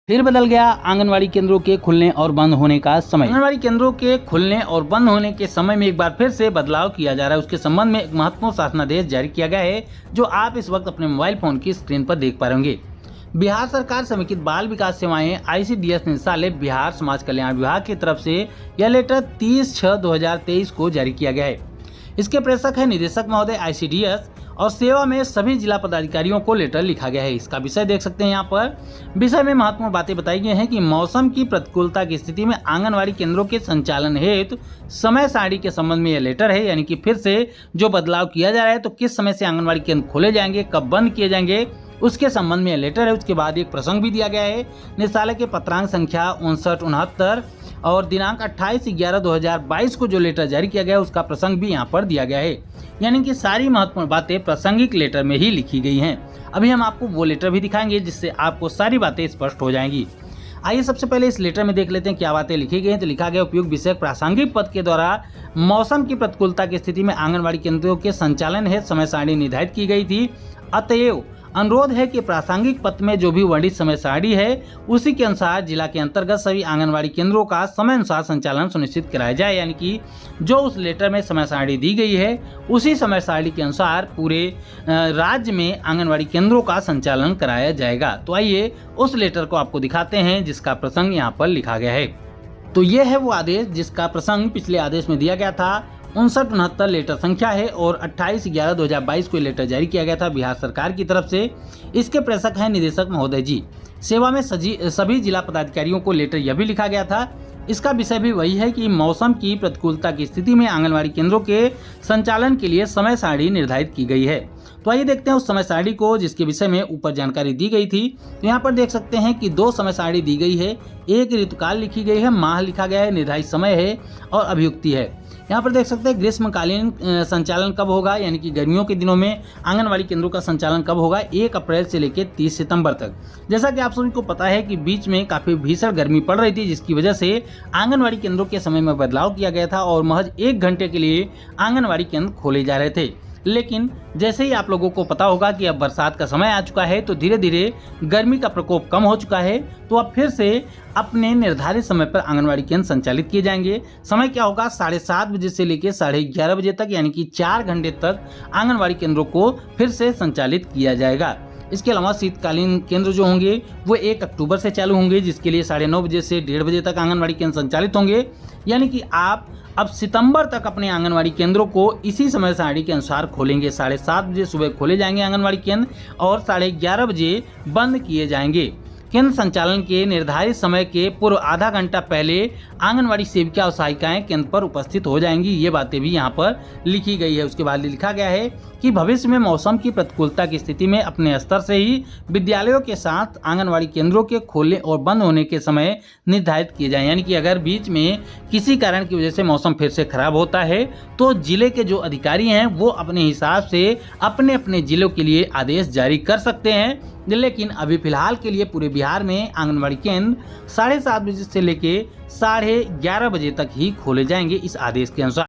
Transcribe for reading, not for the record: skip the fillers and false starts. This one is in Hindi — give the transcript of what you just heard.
फिर बदल गया आंगनवाड़ी केंद्रों के खुलने और बंद होने का समय। आंगनवाड़ी केंद्रों के खुलने और बंद होने के समय में एक बार फिर से बदलाव किया जा रहा है। उसके संबंध में एक महत्वपूर्ण शासनादेश जारी किया गया है, जो आप इस वक्त अपने मोबाइल फोन की स्क्रीन पर देख पा रहे होंगे। बिहार सरकार समेकित बाल विकास सेवाएं ICDS निदेशालय बिहार समाज कल्याण विभाग की तरफ से यह लेटर 30/6/2023 को जारी किया गया है। इसके प्रेषक है निदेशक महोदय ICDS और सेवा में सभी जिला पदाधिकारियों को लेटर लिखा गया है। इसका विषय देख सकते हैं यहाँ पर। विषय में महत्वपूर्ण बातें बताई गई हैं कि मौसम की प्रतिकूलता की स्थिति में आंगनवाड़ी केंद्रों के संचालन हेतु समय सारणी के संबंध में यह लेटर है, यानी कि फिर से जो बदलाव किया जा रहा है, तो किस समय से आंगनवाड़ी केंद्र खोले जाएंगे, कब बंद किए जाएंगे, उसके संबंध में यह लेटर है। उसके बाद एक प्रसंग भी दिया गया है। निदेशालय के पत्रांक संख्या 5969 और दिनांक 28/11/2022 को जो लेटर जारी किया गया है, उसका प्रसंग भी यहाँ पर दिया गया है। यानी कि सारी महत्वपूर्ण बातें प्रासंगिक लेटर में ही लिखी गई हैं। अभी हम आपको वो लेटर भी दिखाएंगे जिससे आपको सारी बातें स्पष्ट हो जाएंगी। आइए सबसे पहले इस लेटर में देख लेते हैं क्या बातें लिखी गई हैं। तो लिखा गया, उपयुक्त विषय प्रासंगिक पद के द्वारा मौसम की प्रतिकूलता की स्थिति में आंगनबाड़ी केंद्रों के संचालन हेतु समय सारणी निर्धारित की गई थी। अतएव अनुरोध है कि प्रासंगिक पत्र में जो भी वर्णित समय सारणी है, उसी के अनुसार जिला के अंतर्गत सभी आंगनवाड़ी केंद्रों का समय अनुसार संचालन सुनिश्चित कराया जाए। यानी कि जो उस लेटर में समय सारणी दी गई है, उसी समय सारणी के अनुसार पूरे राज्य में आंगनवाड़ी केंद्रों का संचालन कराया जाएगा। तो आइए उस लेटर को आपको दिखाते हैं जिसका प्रसंग यहाँ पर लिखा गया है। तो ये है वो आदेश जिसका प्रसंग पिछले आदेश में दिया गया था। 5969 लेटर संख्या है और 28/11/2022 को लेटर जारी किया गया था बिहार सरकार की तरफ से। इसके प्रेषक हैं निदेशक महोदय जी। सेवा में सभी जिला पदाधिकारियों को लेटर यह भी लिखा गया था। इसका विषय भी वही है कि मौसम की प्रतिकूलता की स्थिति में आंगनवाड़ी केंद्रों के संचालन के लिए समय सारणी निर्धारित की गई है। तो आइए देखते हैं उस समय सारणी को जिसके विषय में ऊपर जानकारी दी गई थी। तो यहाँ पर देख सकते हैं कि 2 समय सारणी दी गई है। एक ऋतुकाल लिखी गई है, माह लिखा गया है, निर्धारित समय है और अभियुक्ति है। यहाँ पर देख सकते हैं ग्रीष्मकालीन संचालन कब होगा, यानी कि गर्मियों के दिनों में आंगनवाड़ी केंद्रों का संचालन कब होगा, 1 अप्रैल से लेकर 30 सितंबर तक। जैसा कि आप सभी को पता है कि बीच में काफ़ी भीषण गर्मी पड़ रही थी, जिसकी वजह से आंगनवाड़ी केंद्रों के समय में बदलाव किया गया था और महज 1 घंटे के लिए आंगनवाड़ी केंद्र खोले जा रहे थे। लेकिन जैसे ही आप लोगों को पता होगा कि अब बरसात का समय आ चुका है, तो धीरे धीरे गर्मी का प्रकोप कम हो चुका है, तो अब फिर से अपने निर्धारित समय पर आंगनवाड़ी केंद्र संचालित किए जाएंगे। समय क्या होगा, 7:30 बजे से लेकर 11:30 बजे तक, यानी कि 4 घंटे तक आंगनवाड़ी केंद्रों को फिर से संचालित किया जाएगा। इसके अलावा शीतकालीन केंद्र जो होंगे वो 1 अक्टूबर से चालू होंगे, जिसके लिए 9:30 बजे से 1:30 बजे तक आंगनवाड़ी केंद्र संचालित होंगे। यानी कि आप अब सितंबर तक अपने आंगनवाड़ी केंद्रों को इसी समय सारणी के अनुसार खोलेंगे। 7:30 बजे सुबह खोले जाएंगे आंगनवाड़ी केंद्र और 11:30 बजे बंद किए जाएंगे। केंद्र संचालन के निर्धारित समय के पूर्व आधा घंटा पहले आंगनवाड़ी सेविका और सहायिकाएं केंद्र पर उपस्थित हो जाएंगी। ये बातें भी यहाँ पर लिखी गई है। उसके बाद लिखा गया है कि भविष्य में मौसम की प्रतिकूलता की स्थिति में अपने स्तर से ही विद्यालयों के साथ आंगनवाड़ी केंद्रों के खोलने और बंद होने के समय निर्धारित किए जाएं। यानी कि अगर बीच में किसी कारण की वजह से मौसम फिर से खराब होता है, तो जिले के जो अधिकारी हैं वो अपने हिसाब से अपने अपने जिलों के लिए आदेश जारी कर सकते हैं। लेकिन अभी फिलहाल के लिए पूरे बिहार में आंगनवाड़ी केंद्र 7:30 बजे से लेके 11:30 बजे तक ही खोले जाएंगे इस आदेश के अनुसार।